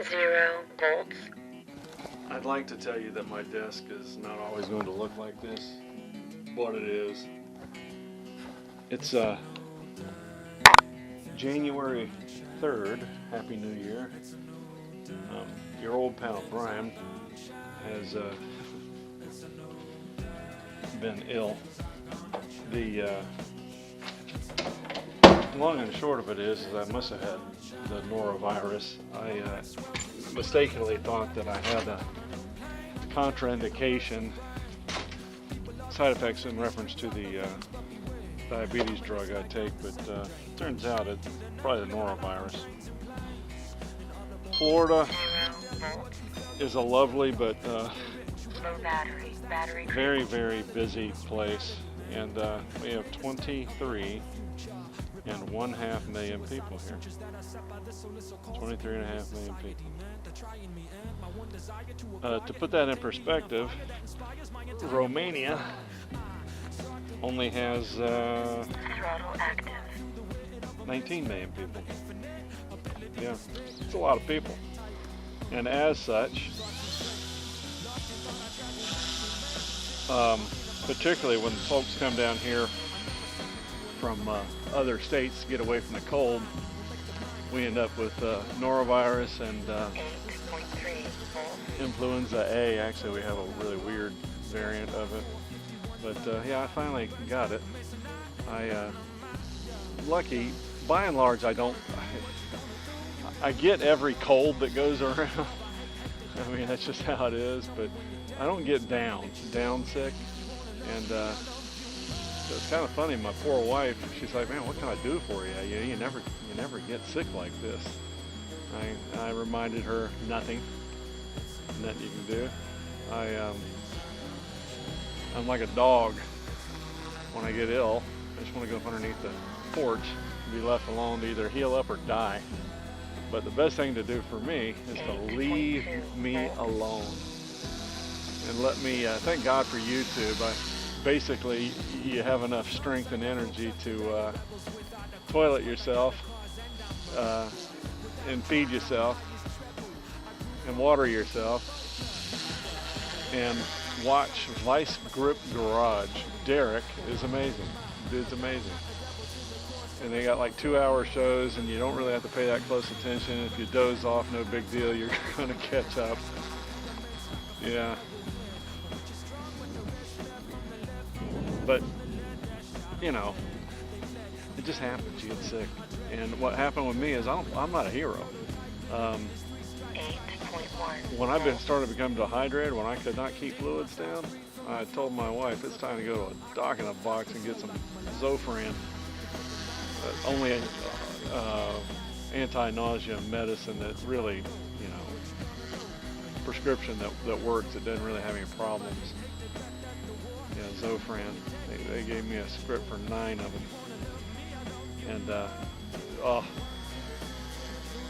0 volts. I'd like to tell you that my desk is not always going to look like this, but it is. It's January 3rd. Happy New Year. Your old pal Brian has been ill. The long and short of it is I must have had the norovirus. I mistakenly thought that I had a contraindication, side effects in reference to the diabetes drug I take, but turns out it's probably the norovirus. Florida is a lovely but very, very busy place, and we have 23.5 million people here. 23.5 million people. To put that in perspective, Romania only has 19 million people. Yeah, it's a lot of people. And as such, particularly when folks come down here from other states to get away from the cold, we end up with norovirus and influenza A. Actually, we have a really weird variant of it. But yeah, I finally got it. Lucky, by and large, I get every cold that goes around. I mean, that's just how it is, but I don't get down sick. And it's kind of funny, my poor wife, she's like, man, what can I do for you? You never get sick like this. I reminded her nothing you can do. I'm like a dog. When I get ill, I just want to go up underneath the porch and be left alone to either heal up or die. But the best thing to do for me is to leave me alone and let me, thank God for YouTube. Basically, you have enough strength and energy to toilet yourself and feed yourself and water yourself and watch Vice Grip Garage. Derek is amazing. Dude's amazing. And they got like 2-hour shows, and you don't really have to pay that close attention. If you doze off, no big deal. You're going to catch up. Yeah. But, you know, it just happens. You get sick. And what happened with me is I'm not a hero. When I started to become dehydrated, when I could not keep fluids down, I told my wife it's time to go to a Doc in a Box and get some Zofran. Only anti-nausea medicine that really, you know, prescription that works. It doesn't really have any problems. Yeah, Zofran. They gave me a script for 9 of them.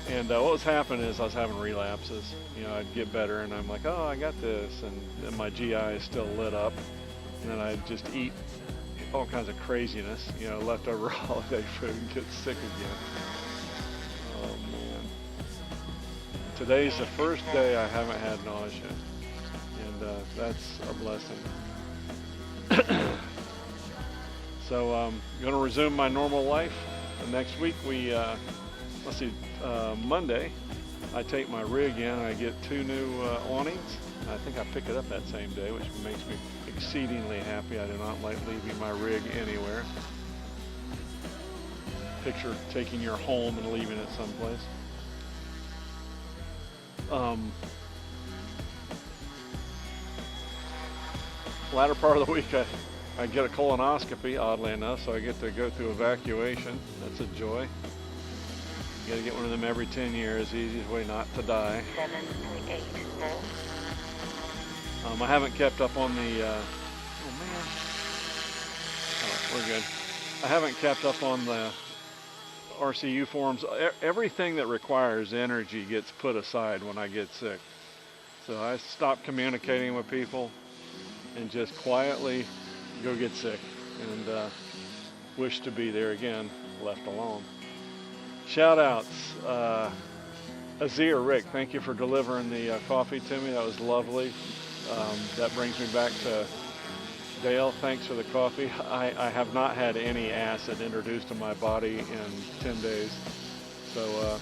And what was happening is I was having relapses. You know, I'd get better and I'm like, oh, I got this. And my GI is still lit up. And then I'd just eat all kinds of craziness, you know, leftover holiday food and get sick again. Oh, man. Today's the first day I haven't had nausea. And that's a blessing. So I'm going to resume my normal life. Next week Monday, I take my rig in and I get 2 new awnings. I think I pick it up that same day, which makes me exceedingly happy. I do not like leaving my rig anywhere. Picture taking your home and leaving it someplace. Latter part of the week, I get a colonoscopy, oddly enough, so I get to go through evacuation. That's a joy. You gotta get one of them every 10 years, easiest way not to die. 7.8 volts. I haven't kept up on the, we're good. I haven't kept up on the RCU forms. Everything that requires energy gets put aside when I get sick. So I stop communicating with people and just quietly go get sick and wish to be there again, left alone. Shout outs. Azir Rick, thank you for delivering the coffee to me. That was lovely. That brings me back to Dale. Thanks for the coffee. I have not had any acid introduced to my body in 10 days. So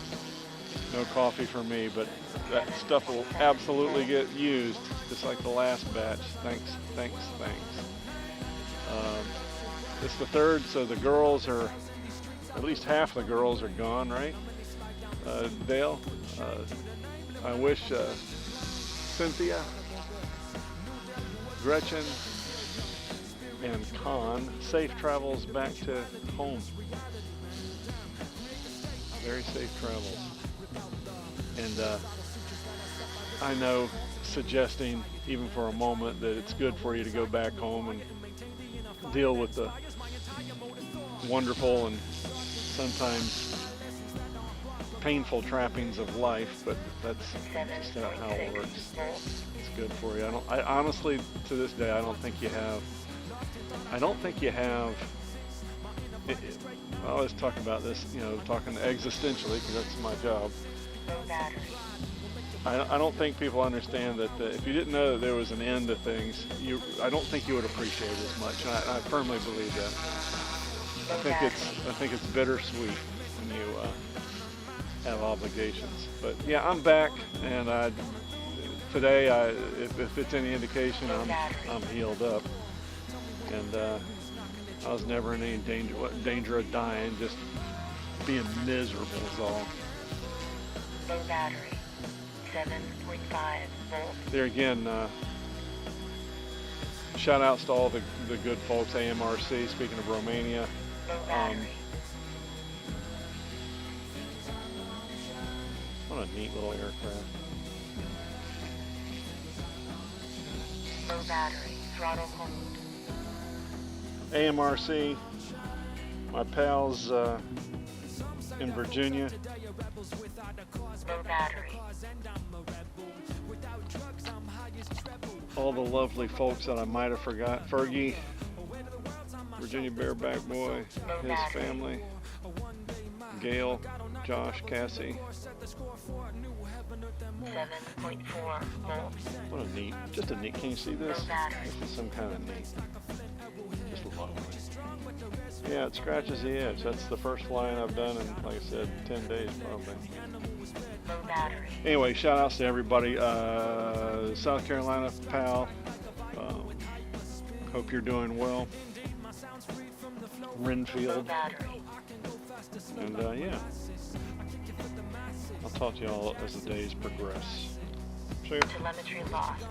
no coffee for me, but that stuff will absolutely get used, just like the last batch. Thanks. It's the third, so the girls are, at least half the girls are gone, right? Dale, I wish Cynthia, Gretchen, and Con safe travels back to home. Very safe travels. And I know, suggesting even for a moment that it's good for you to go back home and deal with the wonderful and sometimes painful trappings of life, but that's just not how it works. It's good for you. I honestly, to this day, I don't think you have. I always talk about this, talking existentially, because that's my job. I don't think people understand that if you didn't know that there was an end to things, I don't think you would appreciate it as much. And I firmly believe that. I think it's bittersweet when you have obligations. But yeah, I'm back, and today, if it's any indication, I'm healed up, and I was never in any danger of dying, just being miserable is all. Low battery, 7.5 volts. There again, shout outs to all the good folks, AMRC, speaking of Romania. Low battery. What a neat little aircraft. Low battery, throttle hold. AMRC, my pals in Virginia. Low battery. All the lovely folks that I might have forgot. Fergie, Virginia Bareback Boy, his family. Gail, Josh, Cassie. 7.4 volts. What a neat, just a neat, can you see this? This is some kind of neat. Just lovely. Yeah, it scratches the edge. That's the first flying I've done in, like I said, 10 days probably. Low battery. Anyway, shout outs to everybody. South Carolina pal. Hope you're doing well. Renfield. Low battery. And yeah, I'll talk to y'all as the days progress. See ya. Telemetry lost.